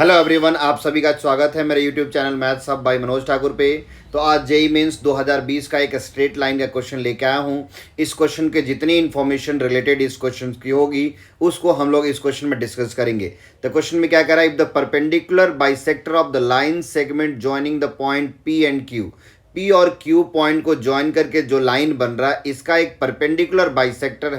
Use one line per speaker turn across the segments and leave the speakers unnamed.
Hello everyone, आप सभी का स्वागत है मेरे YouTube channel Maths Hub by Manoj Thakur पे। तो आज जेई मेंस 2020 का एक स्ट्रेट लाइन का क्वेश्चन लेके आया हूँ। इस क्वेश्चन के जितनी इन्फॉर्मेशन रिलेटेड इस क्वेश्चन की होगी उसको हम लोग इस क्वेश्चन में डिस्कस करेंगे। तो क्वेश्चन में क्या कह रहा है, if the perpendicular bisector of the line segment joining the point P and Q, P और क्यू पॉइंट को ज्वाइन करके जो लाइन बन रहा है इसका एक perpendicular bisector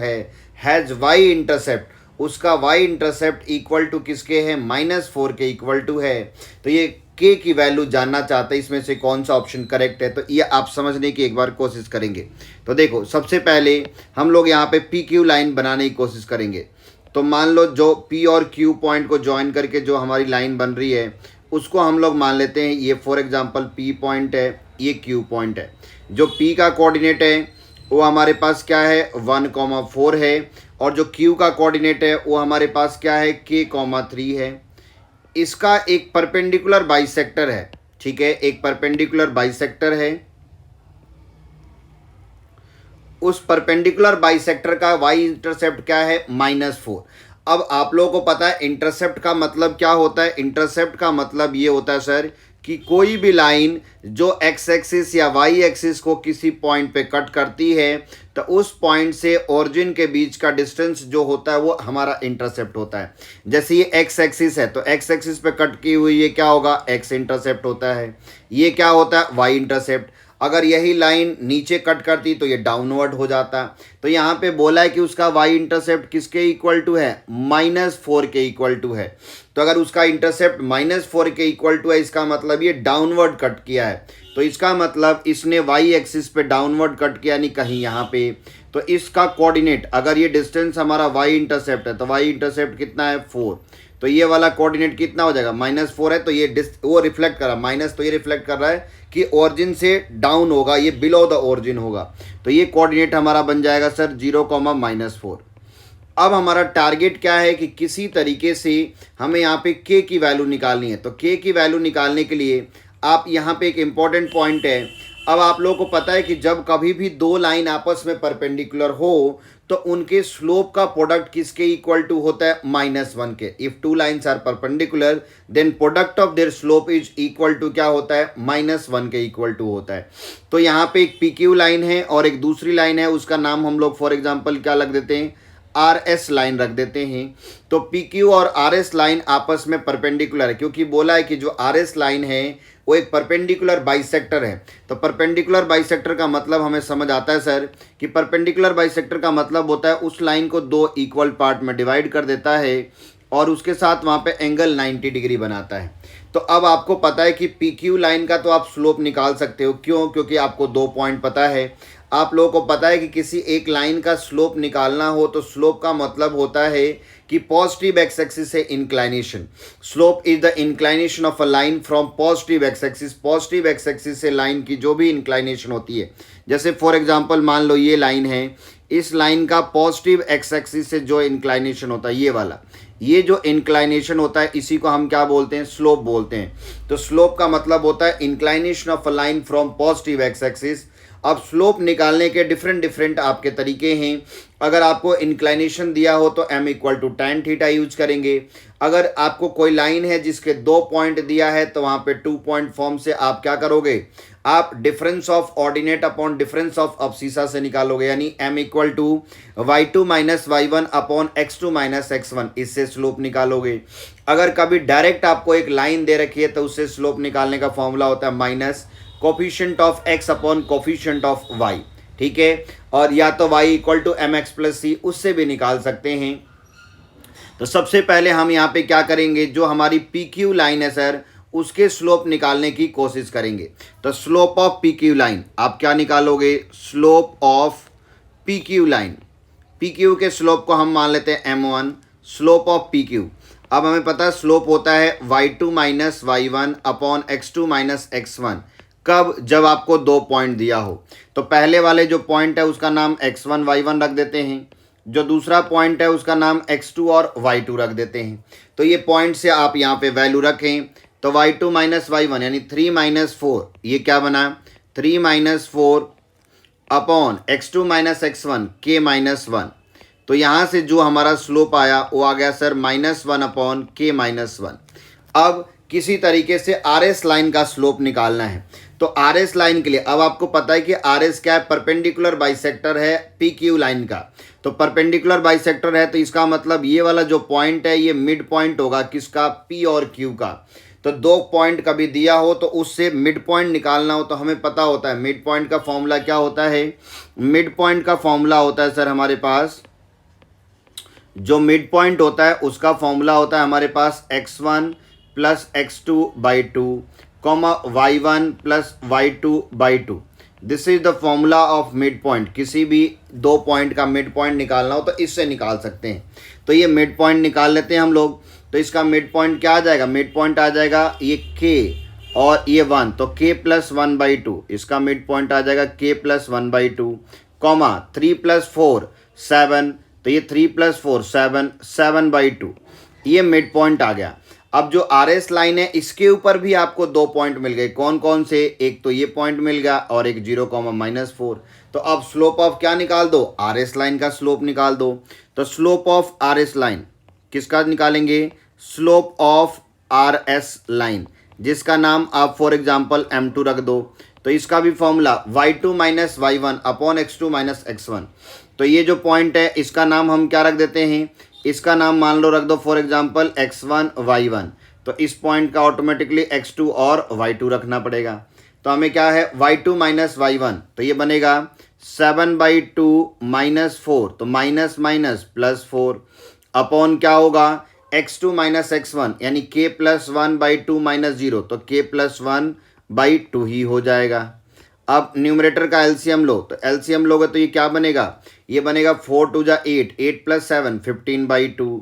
has y intercept, उसका y इंटरसेप्ट इक्वल टू किसके है, -4 के इक्वल टू है। तो ये k की वैल्यू जानना चाहते हैं इसमें से कौन सा ऑप्शन करेक्ट है। तो ये आप समझने की एक बार कोशिश करेंगे। तो देखो, सबसे पहले हम लोग यहाँ पे पी क्यू लाइन बनाने की कोशिश करेंगे। तो मान लो जो p और q पॉइंट को ज्वाइन करके जो हमारी लाइन बन रही है उसको हम लोग मान लेते हैं ये फॉर एग्जांपल p पॉइंट है, ये q पॉइंट है। जो p का कोऑर्डिनेट है वो हमारे पास क्या है 1,4 है, और जो q का कोऑर्डिनेट है वो हमारे पास क्या है k,3 है। इसका एक परपेंडिकुलर बाइसेक्टर है, ठीक है, एक परपेंडिकुलर बाइसेक्टर है। उस परपेंडिकुलर बाइसेक्टर का y इंटरसेप्ट क्या है, -4। अब आप लोगों को पता है इंटरसेप्ट का मतलब क्या होता है। इंटरसेप्ट का मतलब ये होता है सर कि कोई भी लाइन जो x एक्सिस या y एक्सिस को किसी पॉइंट पे कट करती है तो उस पॉइंट से ओरिजिन के बीच का डिस्टेंस जो होता है वो हमारा इंटरसेप्ट होता है। जैसे ये x एक्सिस है तो x एक्सिस पे कट की हुई ये क्या होगा, x इंटरसेप्ट होता है। ये क्या होता है, y इंटरसेप्ट। अगर यही लाइन नीचे कट करती तो ये डाउनवर्ड हो जाता। तो यहाँ पे बोला है कि उसका y इंटरसेप्ट किसके इक्वल टू है, -4 के इक्वल टू है। तो अगर उसका इंटरसेप्ट -4 के इक्वल टू है इसका मतलब ये डाउनवर्ड कट किया है। तो इसका मतलब इसने y एक्सिस पे डाउनवर्ड कट किया, नहीं कहीं यहाँ पे। तो इसका कोऑर्डिनेट, अगर ये डिस्टेंस हमारा y इंटरसेप्ट है तो y इंटरसेप्ट कितना है 4। तो ये वाला कोऑर्डिनेट कितना हो जाएगा, -4 है। तो ये वो रिफ्लेक्ट कर रहा है माइनस, तो ये रिफ्लेक्ट कर रहा है कि ओरिजिन से डाउन होगा, ये बिलो द ओरिजिन होगा। तो ये कोऑर्डिनेट हमारा बन जाएगा सर 0,-4। अब हमारा टारगेट क्या है कि किसी तरीके से हमें यहाँ पे k की वैल्यू निकालनी है। तो k की वैल्यू निकालने के लिए आप यहाँ पे एक इम्पॉर्टेंट पॉइंट है। अब आप लोगों को पता है कि जब कभी भी दो लाइन आपस में परपेंडिकुलर हो तो उनके स्लोप का प्रोडक्ट किसके इक्वल टू होता है, -1 के। If two lines are perpendicular then product of their slope is equal to क्या होता है, -1 के इक्वल टू होता है। तो यहाँ पे एक PQ लाइन है और एक दूसरी लाइन है, उसका नाम हम लोग फॉर एग्जाम्पल क्या रख देते हैं, RS लाइन रख देते हैं। तो PQ और RS लाइन आपस में परपेंडिकुलर है, क्योंकि बोला है कि जो RS लाइन है वो एक परपेंडिकुलर बाइसेक्टर है। तो परपेंडिकुलर बाइसेक्टर का मतलब हमें समझ आता है सर कि परपेंडिकुलर बाइसेक्टर का मतलब होता है उस लाइन को दो इक्वल पार्ट में डिवाइड कर देता है और उसके साथ वहाँ पे एंगल 90 डिग्री बनाता है। तो अब आपको पता है कि PQ लाइन का तो आप स्लोप निकाल सकते हो, क्यों, क्योंकि आपको दो पॉइंट पता है। आप लोगों को पता है कि किसी एक लाइन का स्लोप निकालना हो तो स्लोप का मतलब होता है कि पॉजिटिव एक्स एक्सिस से inclination. Slope is the inclination of a line from positive x axis. Positive x axis से लाइन की जो भी इंक्लाइनेशन होती है, जैसे फॉर एग्जांपल मान लो ये लाइन है, इस लाइन का पॉजिटिव एक्स एक्सिस से जो इंक्लाइनेशन होता है ये वाला, ये जो इंक्लाइनेशन होता है इसी को हम क्या बोलते हैं, स्लोप बोलते हैं। तो स्लोप का मतलब होता है inclination of a line from positive x axis. अब स्लोप निकालने के डिफरेंट आपके तरीके हैं। अगर आपको इंक्लाइनेशन दिया हो तो m = tan थीटा यूज करेंगे। अगर आपको कोई लाइन है जिसके दो पॉइंट दिया है तो वहाँ पे 2 पॉइंट फॉर्म से आप क्या करोगे, आप difference of ordinate upon difference of abscissa से निकालोगे, यानी m = y2 - y1 upon x2 - x1, इससे स्लोप निकालोगे। अगर कभी डायरेक्ट आपको एक लाइन दे रखी है तो उससे स्लोप निकालने का फॉर्मूला होता है minus coefficient of x upon coefficient of y, ठीक है। और या तो y = mx + c, उससे भी निकाल सकते हैं। तो सबसे पहले हम यहाँ पे क्या करेंगे, जो हमारी PQ लाइन है सर उसके स्लोप निकालने की कोशिश करेंगे। तो स्लोप ऑफ PQ लाइन आप क्या निकालोगे, slope of PQ line. PQ के स्लोप को हम मान लेते हैं m1, स्लोप ऑफ PQ। अब हमें पता है स्लोप होता है y2 - y1 upon x2 - x1। कब, जब आपको दो पॉइंट दिया हो। तो पहले वाले जो पॉइंट है उसका नाम x1 y1 रख देते हैं, जो दूसरा पॉइंट है उसका नाम x2 और y2 रख देते हैं। तो ये पॉइंट से आप यहाँ पे वैल्यू रखें। तो y2 - y1 यानी 3 - 4, ये क्या बना, 3 - 4 अपॉन x2 - x1 k - 1। तो यहाँ से जो हमारा स्लोप आया वो आ गया सर -1 अपॉन k - 1। अब किसी तरीके से आर एस लाइन का स्लोप निकालना है। तो आर एस लाइन के लिए अब आपको पता है कि आर एस क्या है, परपेंडिकुलर बाइसेक्टर है पी क्यू लाइन का। तो परपेंडिकुलर बाइसेक्टर है तो इसका मतलब ये वाला जो पॉइंट है ये मिड पॉइंट होगा किसका, पी और क्यू का। तो दो पॉइंट कभी दिया हो तो उससे मिड पॉइंट निकालना हो तो हमें पता होता है मिड पॉइंट का फॉर्मूला क्या होता है। मिड पॉइंट का फॉर्मूला होता है सर हमारे पास, जो मिड पॉइंट होता है उसका फॉर्मूला होता है हमारे पास x1 plus x2/2 comma y1 plus y2/2। This is the formula of mid point. किसी भी दो पॉइंट का मिड पॉइंट निकालना हो तो इससे निकाल सकते हैं। तो ये मिड पॉइंट निकाल लेते हैं हम लोग। तो इसका मिड पॉइंट क्या आ जाएगा, मिड पॉइंट आ जाएगा ये k और ये 1, तो k प्लस 1/2 इसका मिड पॉइंट आ जाएगा k प्लस 1/2 कॉमा 3 प्लस 4 7, तो ये 3 प्लस 4 7 7/2 ये मिड पॉइंट आ गया। अब जो आर एस लाइन है इसके ऊपर भी आपको दो पॉइंट मिल गए, कौन कौन से, एक तो ये पॉइंट मिल गया और एक 0,-4। तो अब स्लोप ऑफ क्या निकाल दो, आर एस लाइन का स्लोप निकाल दो। तो slope of R S line किसका निकालेंगे, slope of R S line, जिसका नाम आप फॉर एग्जांपल m2 रख दो। तो इसका भी formula y2 minus y1 upon x2 minus x1। तो ये जो पॉइंट है इसका नाम हम क्या रख देते हैं, इसका नाम मान लो रख दो फॉर एग्जांपल x1 y1। तो इस पॉइंट का ऑटोमेटिकली x2 और y2 रखना पड़ेगा। तो हमें क्या है y2 माइनस y1, तो ये बनेगा 7/2 माइनस 4, तो माइनस माइनस प्लस 4 अपॉन क्या होगा x2 माइनस x1 यानी k प्लस 1/2 माइनस 0, तो k प्लस 1/2 ही हो जाएगा। अब न्यूमरेटर का एलसीएम लो, तो एलसीएम लोगे तो ये क्या बनेगा, ये बनेगा 4 2 जा 8, 8 प्लस 7 15/2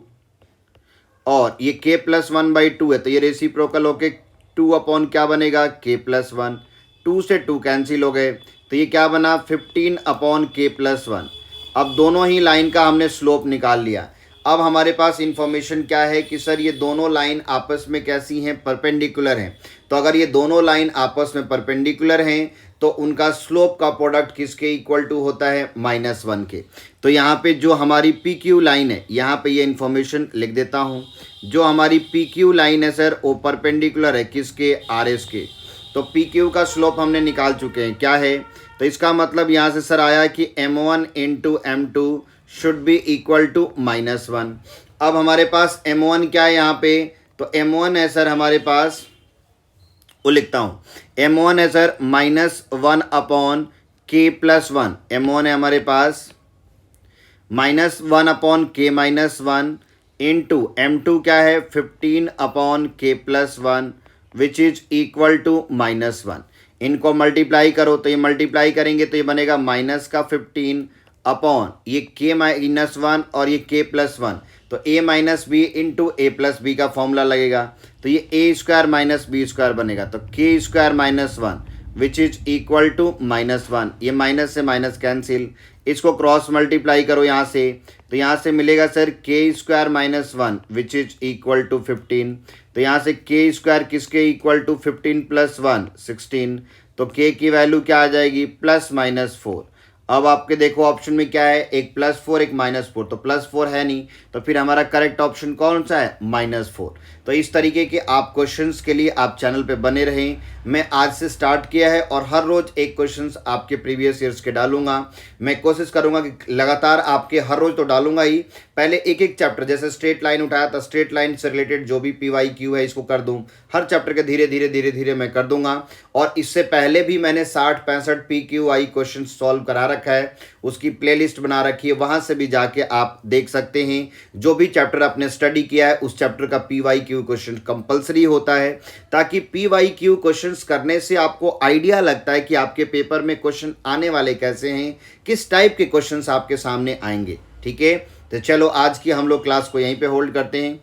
और ये k प्लस 1/2 है तो ये रेसिप्रोकल होके 2 अपॉन क्या बनेगा k प्लस 1, 2 से 2 कैंसिल हो गए तो ये क्या बना 15 अपॉन k प्लस 1। अब दोनों ही लाइन का हमने स्लोप निकाल लिया। अब हमारे पास इंफॉर्मेशन क्या है कि सर ये दोनों लाइन आपस में कैसी हैं, परपेंडिकुलर हैं। तो अगर ये दोनों लाइन आपस में परपेंडिकुलर हैं तो उनका स्लोप का प्रोडक्ट किसके इक्वल टू होता है, -1 के। तो यहाँ पे जो हमारी पी क्यू लाइन है यहाँ पे ये इन्फॉर्मेशन लिख देता हूँ। जो हमारी पी क्यू लाइन है सर वो परपेंडिकुलर है किसके, आर एस के। तो पी क्यू का स्लोप हमने निकाल चुके हैं, क्या है, तो इसका मतलब यहाँ से सर आया कि m1 into m2 should be equal to -1। अब हमारे पास m1 क्या है यहाँ पे, तो m1 है सर हमारे पास, वो लिखता हूँ m1 है sir -1 upon k plus 1। m1 है हमारे पास -1 upon k minus 1 into m2 क्या है 15 upon k plus 1 which is equal to -1। इनको मल्टीप्लाई करो तो ये मल्टीप्लाई करेंगे तो ये बनेगा माइनस का 15 अपॉन ये k माइनस 1 और ये k प्लस 1, तो a minus b into a plus b का फॉर्मूला लगेगा तो ये a square minus b square बनेगा। तो k square minus 1 which is equal to -1। ये माइनस से माइनस कैंसिल, इसको क्रॉस मल्टीप्लाई करो यहाँ से तो यहाँ से मिलेगा sir k square minus 1 which is equal to 15। तो यहाँ से k स्क्वायर किसके इक्वल टू 15 प्लस 1 16, तो k की वैल्यू क्या आ जाएगी +-4। अब आपके देखो ऑप्शन में क्या है, एक +4 एक -4, तो +4 है नहीं तो फिर हमारा करेक्ट ऑप्शन कौन सा है, -4। तो इस तरीके के आप क्वेश्चंस के लिए आप चैनल पे बने रहें। मैं आज से स्टार्ट किया है और हर रोज़ एक क्वेश्चंस आपके प्रीवियस ईयर्स के डालूंगा। मैं कोशिश करूंगा कि लगातार आपके हर रोज़ तो डालूंगा ही, पहले एक एक चैप्टर जैसे स्ट्रेट लाइन उठाया था, स्ट्रेट लाइन से रिलेटेड जो भी PYQ है इसको कर दूँ, हर चैप्टर के धीरे धीरे मैं कर दूंगा। और इससे पहले भी मैंने 60-65 PQI क्वेश्चन सॉल्व करा रखा है, उसकी प्लेलिस्ट बना रखी है, वहाँ से भी जाके आप देख सकते हैं। जो भी चैप्टर आपने स्टडी किया है उस चैप्टर का PYQ क्वेश्चन कंपलसरी होता है, ताकि PYQ क्वेश्चंस करने से आपको आइडिया लगता है कि आपके पेपर में क्वेश्चन आने वाले कैसे हैं, किस टाइप के क्वेश्चंस आपके सामने आएंगे। ठीक है, तो चलो आज की हम लोग क्लास को यहीं पे होल्ड करते हैं।